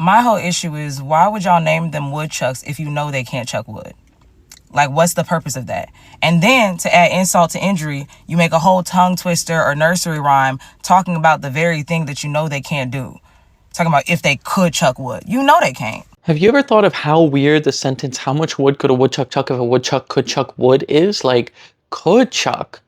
My whole issue is, why would y'all name them woodchucks if you know they can't chuck wood? Like, what's the purpose of that? And then, to add insult to injury, you make a whole tongue twister or nursery rhyme talking about the very thing that you know they can't do. Talking about if they could chuck wood. You know they can't. Have you ever thought of how weird the sentence, how much wood could a woodchuck chuck if a woodchuck could chuck wood is? Like, could chuck.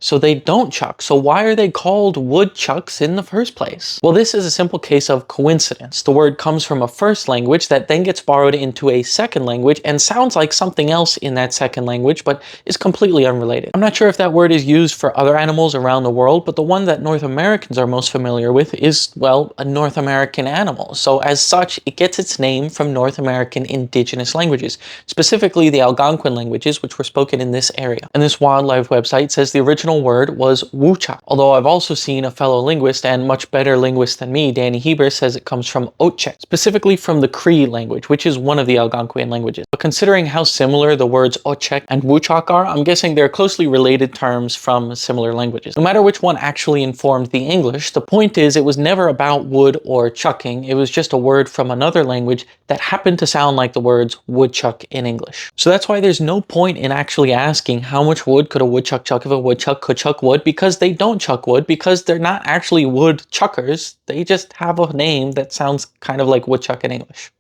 So they don't chuck. So why are they called woodchucks in the first place? Well, this is a simple case of coincidence. The word comes from a first language that then gets borrowed into a second language and sounds like something else in that second language, but is completely unrelated. I'm not sure if that word is used for other animals around the world, but the one that North Americans are most familiar with is, well, a North American animal. So as such, it gets its name from North American indigenous languages, specifically the Algonquin languages, which were spoken in this area. And this wildlife website says the original word was WOODCHUCK, although I've also seen a fellow linguist and much better linguist than me, Danny Heber, says it comes from WOODCHUCK, specifically from the Cree language, which is one of the Algonquian languages. But considering how similar the words WOODCHUCK and WOODCHUCK are, I'm guessing they're closely related terms from similar languages. No matter which one actually informed the English, the point is it was never about wood or chucking, it was just a word from another language that happened to sound like the words woodchuck in English. So that's why there's no point in actually asking how much wood could a woodchuck chuck if a woodchuck could chuck wood, because they don't chuck wood, because they're not actually woodchuckers. They just have a name that sounds kind of like woodchuck in English.